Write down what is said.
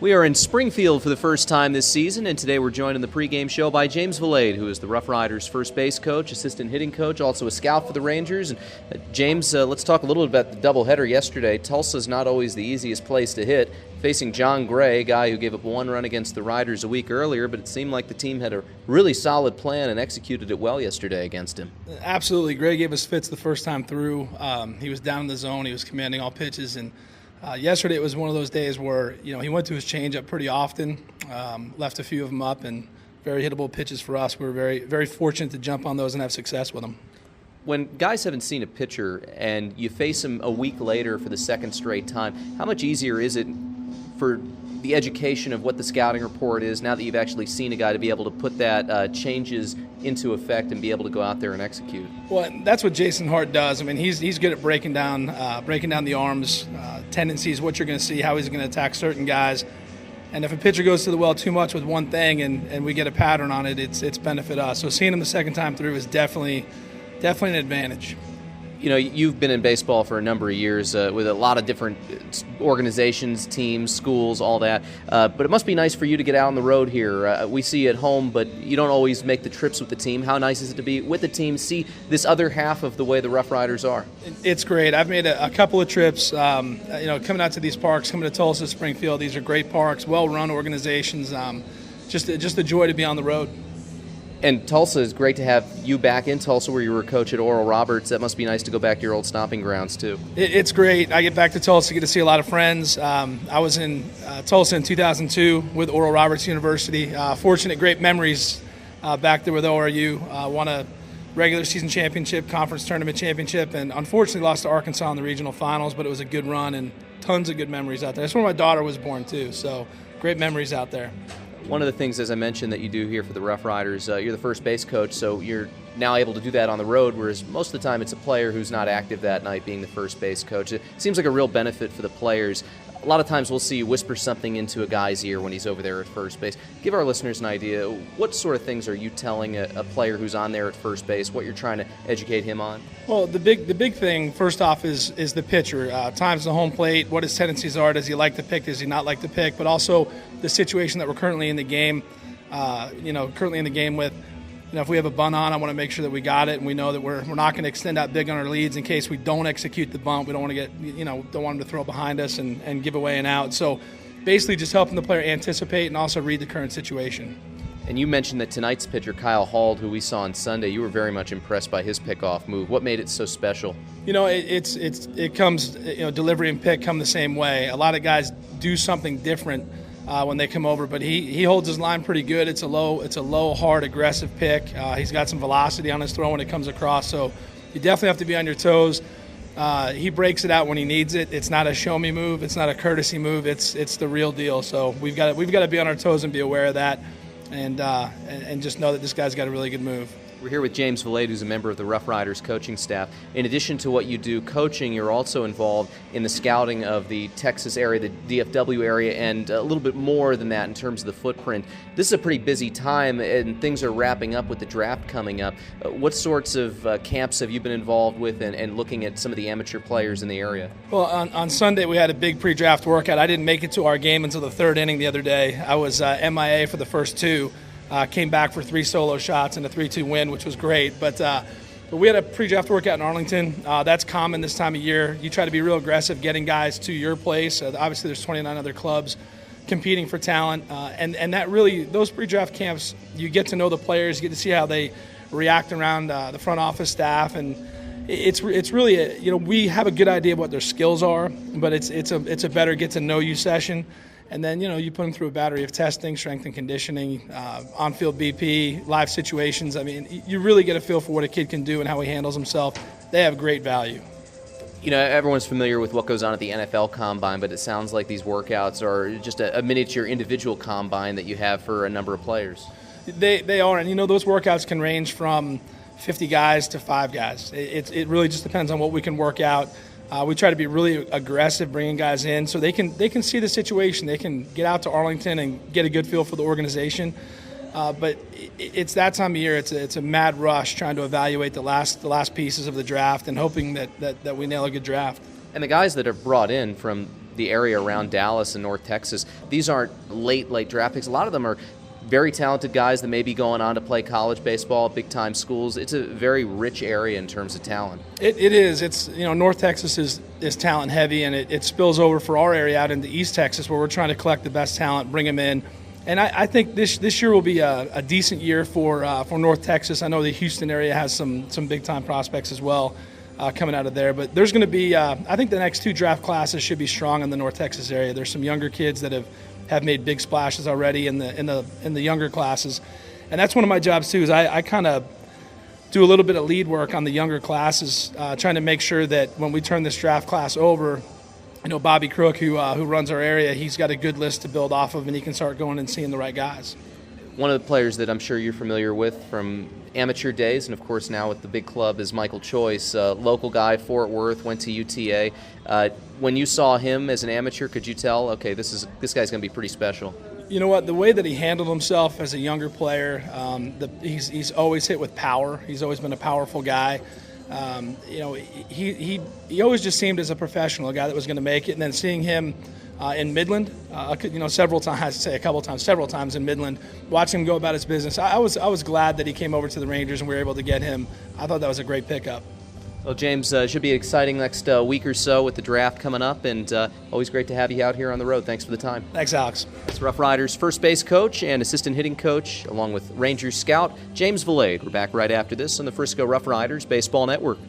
We are in Springfield for the first time this season, and today we're joined in the pregame show by James Vilade, who is the RoughRiders first base coach, assistant hitting coach, also a scout for the Rangers. And James, let's talk a little bit about the doubleheader yesterday. Tulsa's not always the easiest place to hit, facing John Gray, a guy who gave up one run against the Riders a week earlier, but it seemed like the team had a really solid plan and executed it well yesterday against him. Absolutely. Gray gave us fits the first time through. He was down in the zone. He was commanding all pitches, and yesterday it was one of those days where he went to his changeup pretty often, left a few of them up, and very hittable pitches for us. We were very, very fortunate to jump on those and have success with them. When guys haven't seen a pitcher and you face him a week later for the second straight time, how much easier is it for the education of what the scouting report is now that you've actually seen a guy to be able to put that changes into effect and be able to go out there and execute? Well, that's what Jason Hart does. I mean, he's good at breaking down the arms, tendencies, what you're going to see, how he's going to attack certain guys. And if a pitcher goes to the well too much with one thing and we get a pattern on it, it's benefit us. So seeing him the second time through is definitely an advantage. You know, you've been in baseball for a number of years with a lot of different organizations, teams, schools, all that. But it must be nice for you to get out on the road here. We see you at home, but you don't always make the trips with the team. How nice is it to be with the team, see this other half of the way the RoughRiders are? It's great. I've made a couple of trips, coming out to these parks, coming to Tulsa, Springfield. These are great parks, well-run organizations. Just a joy to be on the road. And Tulsa, is great to have you back in Tulsa where you were a coach at Oral Roberts. That must be nice to go back to your old stomping grounds, too. It's great. I get back to Tulsa, get to see a lot of friends. I was in Tulsa in 2002 with Oral Roberts University. Fortunate, great memories back there with ORU. Won a regular season championship, conference tournament championship, and unfortunately lost to Arkansas in the regional finals, but it was a good run and tons of good memories out there. That's where my daughter was born, too, so great memories out there. One of the things, as I mentioned, that you do here for the RoughRiders, you're the first base coach, so you're now able to do that on the road, whereas most of the time it's a player who's not active that night being the first base coach. It seems like a real benefit for the players. A lot of times we'll see you whisper something into a guy's ear when he's over there at first base. Give our listeners an idea. What sort of things are you telling a player who's on there at first base, what you're trying to educate him on? Well, the big thing, first off, is the pitcher. Times the home plate, what his tendencies are. Does he like to pick? Does he not like to pick? But also the situation that we're currently in the game, with. If we have a bunt on, I want to make sure that we got it, and we know that we're not going to extend out big on our leads in case we don't execute the bunt. We don't want to don't want them to throw behind us and give away an out. So basically just helping the player anticipate and also read the current situation. And you mentioned that tonight's pitcher, Kyle Hald, who we saw on Sunday, you were very much impressed by his pickoff move. What made it so special? It comes, delivery and pick come the same way. A lot of guys do something different when they come over, but he holds his line pretty good. It's a low, hard, aggressive pick. He's got some velocity on his throw when it comes across, so you definitely have to be on your toes. He breaks it out when he needs it. It's not a show me move. It's not a courtesy move. It's the real deal. So we've got to be on our toes and be aware of that, and just know that this guy's got a really good move. We're here with James Vilade, who's a member of the RoughRiders coaching staff. In addition to what you do coaching, you're also involved in the scouting of the Texas area, the DFW area, and a little bit more than that in terms of the footprint. This is a pretty busy time, and things are wrapping up with the draft coming up. What sorts of camps have you been involved with and looking at some of the amateur players in the area? Well, on Sunday we had a big pre-draft workout. I didn't make it to our game until the third inning the other day. I was MIA for the first two. Came back for 3 solo shots and a 3-2 win, which was great. But we had a pre-draft workout in Arlington. That's common this time of year. You try to be real aggressive getting guys to your place. Obviously, there's 29 other clubs competing for talent. And that really, those pre-draft camps, you get to know the players. You get to see how they react around the front office staff. And it's really, we have a good idea of what their skills are, but it's a better get-to-know-you session. And then, you put them through a battery of testing, strength and conditioning, on-field BP, live situations. I mean, you really get a feel for what a kid can do and how he handles himself. They have great value. Everyone's familiar with what goes on at the NFL Combine, but it sounds like these workouts are just a miniature individual combine that you have for a number of players. They are, and those workouts can range from 50 guys to 5 guys. It really just depends on what we can work out. We try to be really aggressive bringing guys in so they can see the situation. They can get out to Arlington and get a good feel for the organization. But it's that time of year. It's a mad rush trying to evaluate the last pieces of the draft and hoping that we nail a good draft. And the guys that are brought in from the area around Dallas and North Texas. These aren't late draft picks. A lot of them are very talented guys that may be going on to play college baseball at big-time schools. It's a very rich area in terms of talent. It is. It's, North Texas is talent heavy, and it spills over for our area out into East Texas, where we're trying to collect the best talent, bring them in. And I think this year will be a decent year for North Texas. I know the Houston area has some big-time prospects as well coming out of there. But there's going to be, I think the next 2 draft classes should be strong in the North Texas area. There's some younger kids that have made big splashes already in the younger classes, and that's one of my jobs too. Is I kind of do a little bit of lead work on the younger classes, trying to make sure that when we turn this draft class over, Bobby Crook, who runs our area, he's got a good list to build off of, and he can start going and seeing the right guys. One of the players that I'm sure you're familiar with from amateur days, and of course now with the big club, is Michael Choice, local guy, Fort Worth, went to UTA. When you saw him as an amateur, could you tell, okay, this guy's going to be pretty special? You know what? The way that he handled himself as a younger player, he's always hit with power. He's always been a powerful guy. He always just seemed as a professional, a guy that was going to make it. And then seeing him in Midland, several times in Midland, watching him go about his business, I was glad that he came over to the Rangers and we were able to get him. I thought that was a great pickup. Well, James, should be exciting next week or so with the draft coming up, and always great to have you out here on the road. Thanks for the time. Thanks, Alex. That's RoughRiders first base coach and assistant hitting coach, along with Rangers scout James Vilade. We're back right after this on the Frisco RoughRiders Baseball Network.